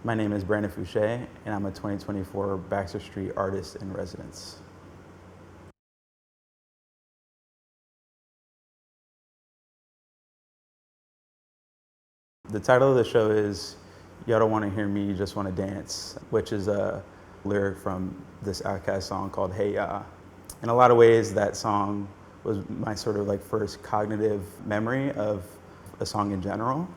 My name is Brandon Foushée, and I'm a 2024 Baxter Street Artist in Residence. The title of the show is Y'all Don't Want to Hear Me, You Just Want to Dance, which is a lyric from this Outkast song called Hey Ya. In a lot of ways, that song was my sort of like first cognitive memory of a song in general.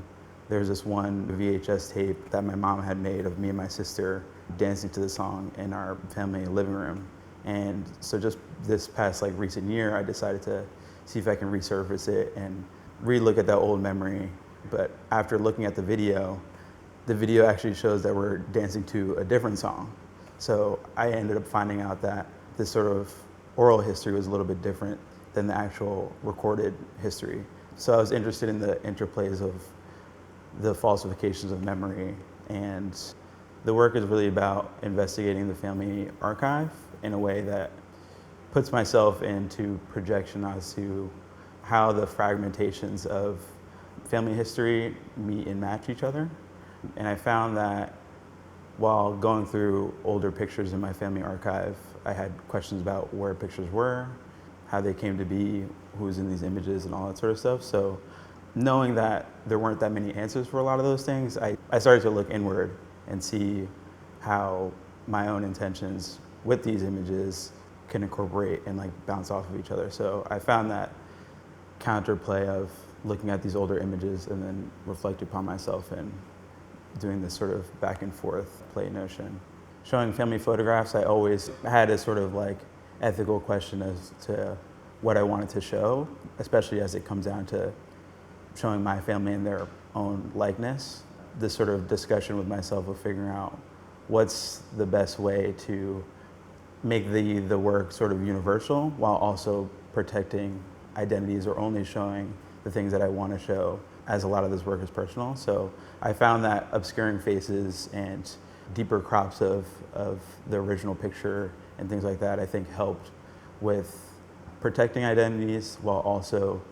There's this one VHS tape that my mom had made of me and my sister dancing to the song in our family living room. And so just this past like recent year, I decided to see if I can resurface it and re-look at that old memory. But after looking at the video actually shows that we're dancing to a different song. So I ended up finding out that this sort of oral history was a little bit different than the actual recorded history. So I was interested in the interplays of the falsifications of memory, and the work is really about investigating the family archive in a way that puts myself into projection as to how the fragmentations of family history meet and match each other. And I found that while going through older pictures in my family archive, I had questions about where pictures were, how they came to be, who was in these images, and all that sort of stuff. So knowing that there weren't that many answers for a lot of those things, I started to look inward and see how my own intentions with these images can incorporate and like bounce off of each other. So I found that counterplay of looking at these older images and then reflecting upon myself and doing this sort of back and forth play notion. Showing family photographs, I always had a sort of like ethical question as to what I wanted to show, especially as it comes down to showing my family in their own likeness. This sort of discussion with myself of figuring out what's the best way to make the work sort of universal while also protecting identities or only showing the things that I want to show, as a lot of this work is personal. So I found that obscuring faces and deeper crops of the original picture and things like that, I think helped with protecting identities while also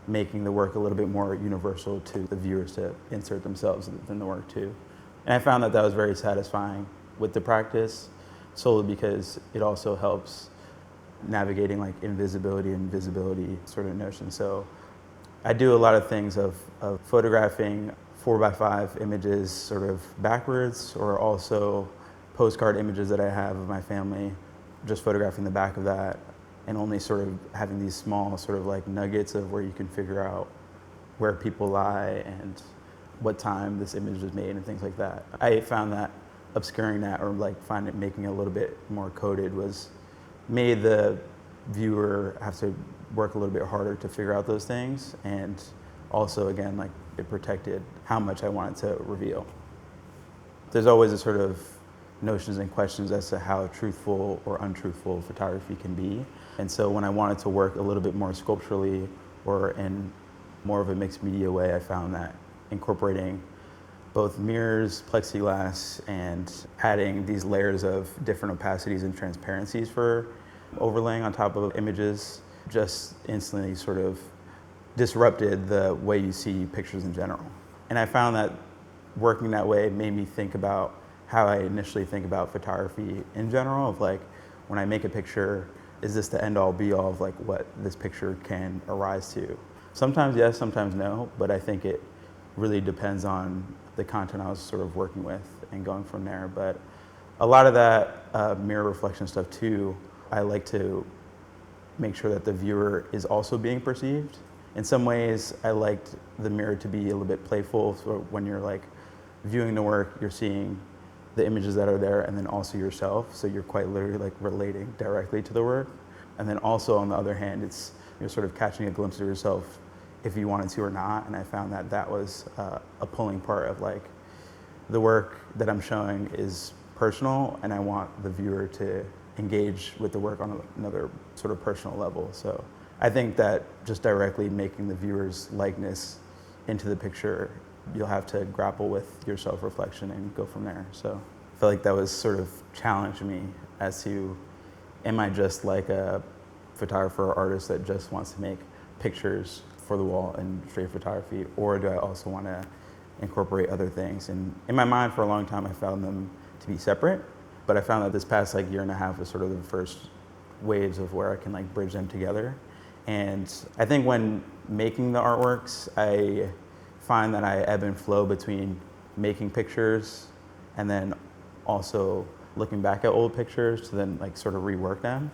making the work a little bit more universal to the viewers to insert themselves in the work too. And I found that that was very satisfying with the practice, solely because it also helps navigating like invisibility and visibility sort of notion. So I do a lot of things of photographing 4x5 images sort of backwards, or also postcard images that I have of my family, just photographing the back of that, and only sort of having these small sort of like nuggets of where you can figure out where people lie and what time this image was made and things like that. I found that obscuring that or like making it a little bit more coded made the viewer have to work a little bit harder to figure out those things, and also again like it protected how much I wanted to reveal. There's always a sort of notions and questions as to how truthful or untruthful photography can be. And so when I wanted to work a little bit more sculpturally or in more of a mixed media way, I found that incorporating both mirrors, plexiglass, and adding these layers of different opacities and transparencies for overlaying on top of images just instantly sort of disrupted the way you see pictures in general. And I found that working that way made me think about how I initially think about photography in general, of like, when I make a picture, is this the end all be all of like what this picture can arise to? Sometimes yes, sometimes no, but I think it really depends on the content I was sort of working with and going from there. But a lot of that mirror reflection stuff too, I like to make sure that the viewer is also being perceived. In some ways, I liked the mirror to be a little bit playful, so when you're like viewing the work, you're seeing the images that are there and then also yourself, so you're quite literally like relating directly to the work. And then also on the other hand, you're sort of catching a glimpse of yourself if you wanted to or not, and I found that that was a pulling part of like the work that I'm showing is personal, and I want the viewer to engage with the work on another sort of personal level. So I think that just directly making the viewer's likeness into the picture, you'll have to grapple with your self-reflection and go from there. So I feel like that was sort of challenged me as to, am I just like a photographer or artist that just wants to make pictures for the wall and straight photography, or do I also want to incorporate other things. And in my mind, for a long time, I found them to be separate. But I found that this past like year and a half was sort of the first waves of where I can like bridge them together. And I think when making the artworks, I find that I ebb and flow between making pictures and then also looking back at old pictures to then like sort of rework them.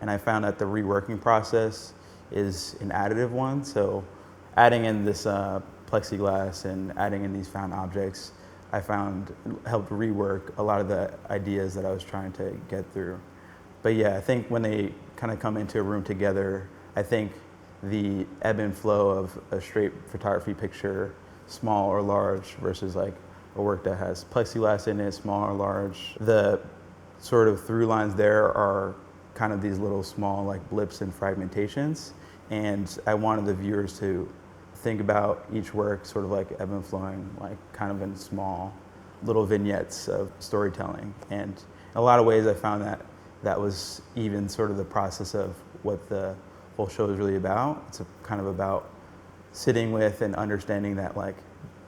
And I found that the reworking process is an additive one. So adding in this plexiglass and adding in these found objects, I found helped rework a lot of the ideas that I was trying to get through. But yeah, I think when they kind of come into a room together, I think the ebb and flow of a straight photography picture, small or large, versus like a work that has plexiglass in it, small or large, the sort of through lines there are kind of these little small like blips and fragmentations. And I wanted the viewers to think about each work sort of like ebb and flowing, like kind of in small little vignettes of storytelling. And in a lot of ways I found that that was even sort of the process of what the whole show is really about. It's kind of about sitting with and understanding that like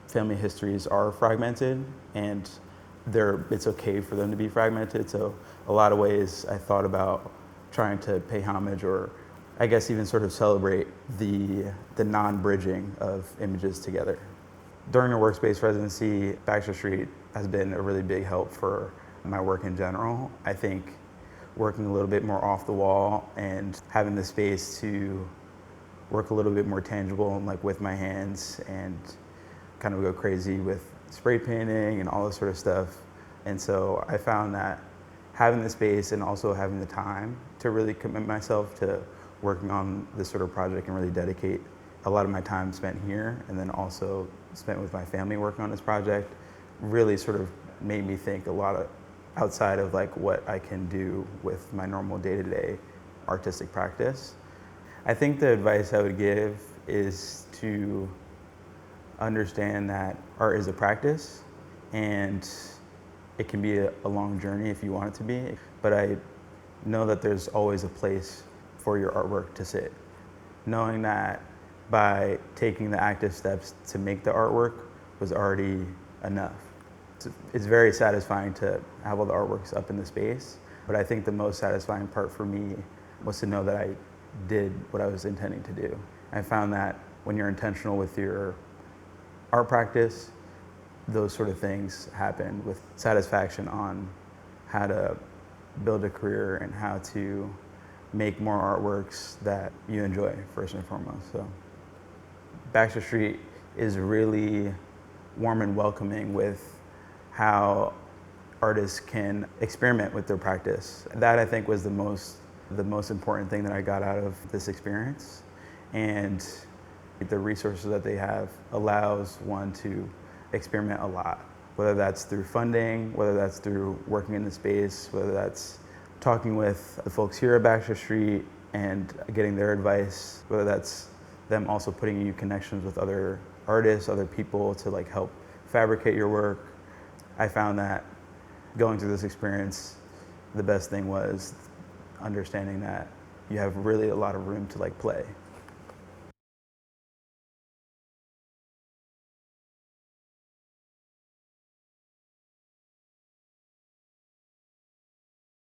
family histories are fragmented and it's okay for them to be fragmented. So a lot of ways I thought about trying to pay homage, or I guess even sort of celebrate the non-bridging of images together. During the workspace residency, Baxter Street has been a really big help for my work in general. I think working a little bit more off the wall and having the space to work a little bit more tangible and like with my hands and kind of go crazy with spray painting and all this sort of stuff. And so I found that having the space and also having the time to really commit myself to working on this sort of project and really dedicate a lot of my time spent here and then also spent with my family working on this project really sort of made me think a lot of outside of like what I can do with my normal day-to-day artistic practice. I think the advice I would give is to understand that art is a practice and it can be a long journey if you want it to be, but I know that there's always a place for your artwork to sit. Knowing that by taking the active steps to make the artwork was already enough. It's very satisfying to have all the artworks up in the space, but I think the most satisfying part for me was to know that I did what I was intending to do. I found that when you're intentional with your art practice, those sort of things happen with satisfaction on how to build a career and how to make more artworks that you enjoy first and foremost. So Baxter Street is really warm and welcoming with how artists can experiment with their practice. That I think was the most important thing that I got out of this experience. And the resources that they have allows one to experiment a lot, whether that's through funding, whether that's through working in the space, whether that's talking with the folks here at Baxter Street and getting their advice, whether that's them also putting you connections with other artists, other people to like help fabricate your work. I found that going through this experience, the best thing was understanding that you have really a lot of room to like play.